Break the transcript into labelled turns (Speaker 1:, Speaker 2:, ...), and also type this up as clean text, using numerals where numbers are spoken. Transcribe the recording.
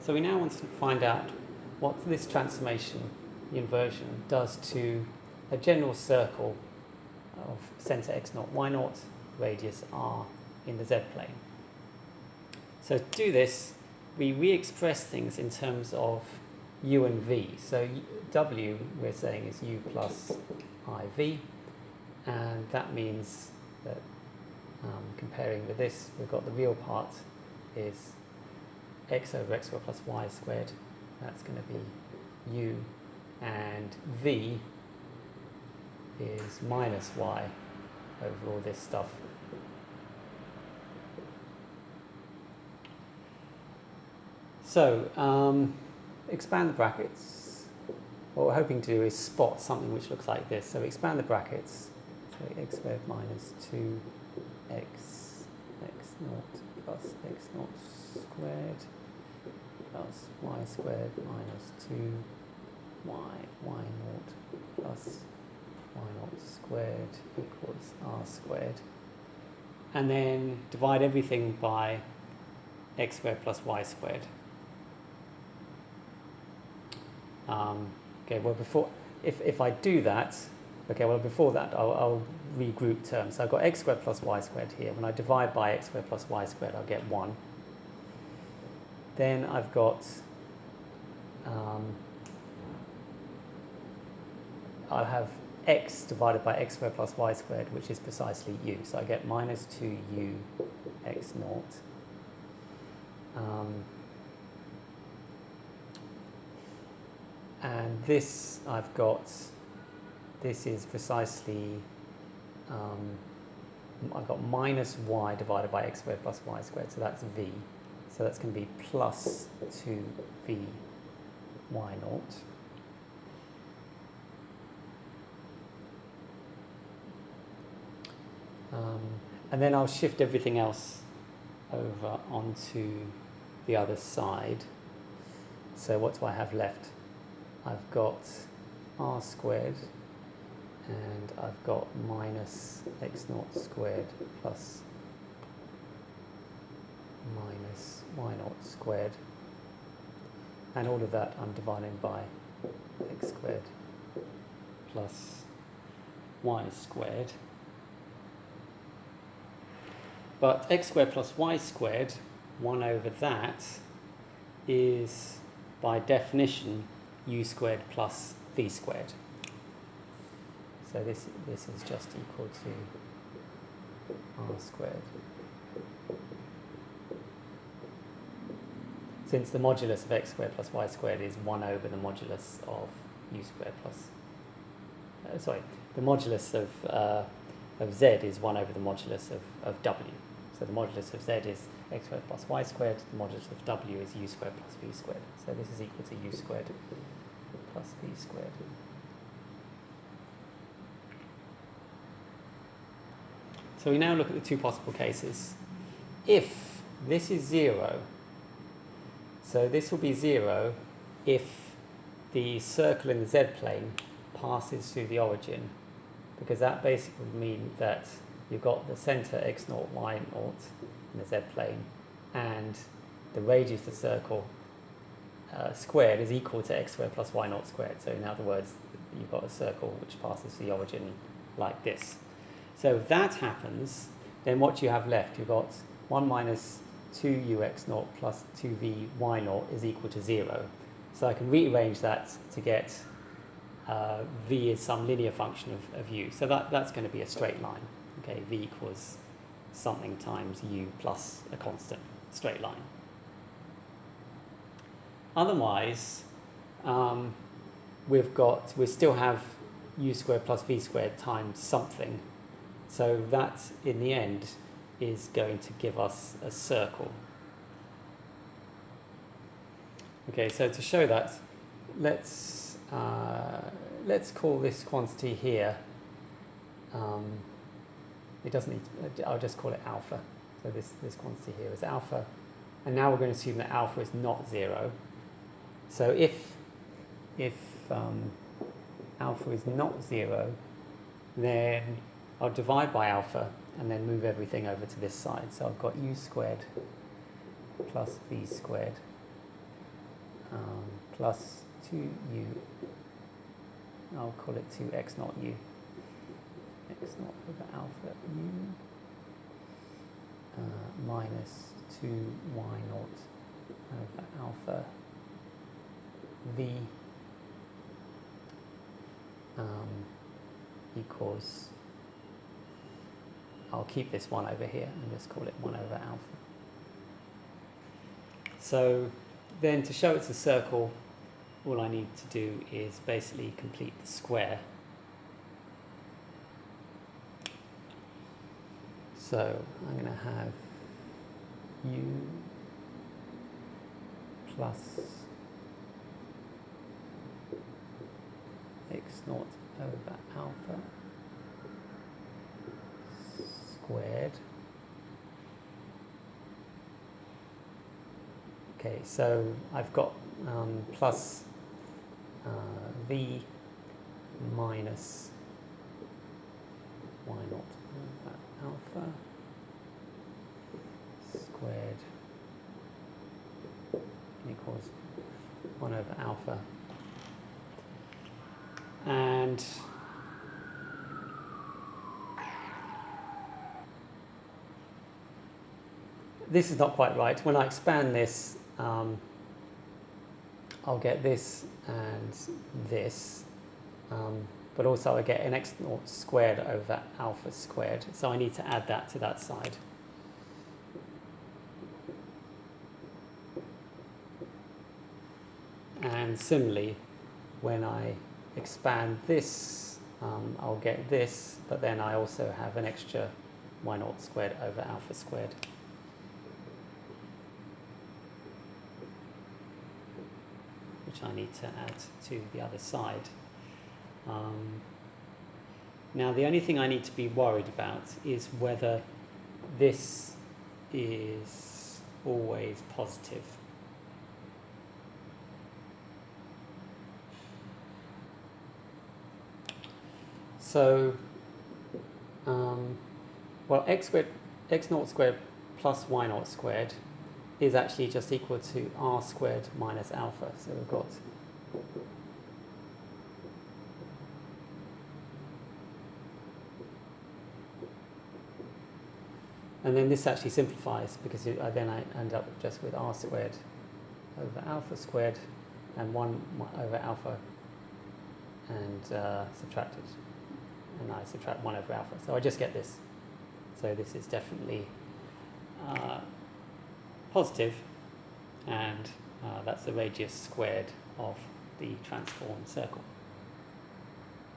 Speaker 1: So we now want to find out what this transformation, the inversion, does to a general circle of centre x0, y0, radius r in the z-plane. So to do this, we re-express things in terms of u and v. So w, we're saying, is u plus iv, and that means that comparing with this, we've got the real part is x over x squared plus y squared. That's going to be u, and v is minus y over all this stuff. So expand the brackets. What we're hoping to do is spot something which looks like this. So expand the brackets. So x squared minus 2x x0 plus x0 squared plus y squared minus 2y y0 plus y0 squared equals r squared. And then divide everything by x squared plus y squared. Okay, well if I do that, before that I'll regroup terms. So I've got x squared plus y squared here. When I divide by x squared plus y squared, I'll get 1. Then I've got, I'll have x divided by x squared plus y squared, which is precisely u. So I get minus 2u x0. And this I've got, this is precisely, I've got minus y divided by x squared plus y squared, so that's v. So that's going to be plus 2v y0. And then I'll shift everything else over onto the other side. So what do I have left? I've got r squared, and I've got minus x0 squared plus minus y0 squared. And all of that I'm dividing by x squared plus y squared. But x squared plus y squared, 1 over that, is by definition u squared plus v squared. So this is just equal to r squared. Since the modulus of x squared plus y squared is 1 over the modulus of u squared plus, the modulus of z is 1 over the modulus of w. So the modulus of z is x squared plus y squared, the modulus of w is u squared plus v squared. So this is equal to u squared plus v squared. So we now look at the two possible cases. If this is 0, so this will be 0 if the circle in the z-plane passes through the origin, because that basically would mean that you've got the centre x0, y0 in the z-plane, and the radius of the circle squared is equal to x squared plus y0 squared. So in other words, you've got a circle which passes through the origin like this. So if that happens, then what you have left, you've got 1 minus 2ux0 plus 2vy0 is equal to 0. So I can rearrange that to get v is some linear function of u. So that's going to be a straight line. Okay, v equals something times u plus a constant, straight line. Otherwise, we still have u squared plus v squared times something. So that, in the end, is going to give us a circle. Okay, so to show that, let's call this quantity here. It doesn't need to, I'll just call it alpha. So this quantity here is alpha. And now we're going to assume that alpha is not 0. So if alpha is not 0, then I'll divide by alpha and then move everything over to this side. So I've got u squared plus v squared plus 2u, I'll call it 2x naught u, x naught over alpha u, minus 2y naught over alpha v equals, I'll keep this 1 over here and just call it 1 over alpha. So then to show it's a circle, all I need to do is basically complete the square. So I'm going to have u plus x naught over alpha squared. Okay, so I've got plus v minus y naught over alpha squared equals 1 over alpha. And this is not quite right. When I expand this, I'll get this and this, but also I get an x naught squared over alpha squared. So I need to add that to that side. And similarly, when I expand this, I'll get this, but then I also have an extra y naught squared over alpha squared. Which I need to add to the other side. Now the only thing I need to be worried about is whether this is always positive. So, well, x naught squared plus y naught squared is actually just equal to r squared minus alpha. So we've got and then this actually simplifies because then I end up just with r squared over alpha squared and 1 over alpha and subtracted. And I subtract 1 over alpha. So I just get this. So this is definitely positive, and that's the radius squared of the transformed circle.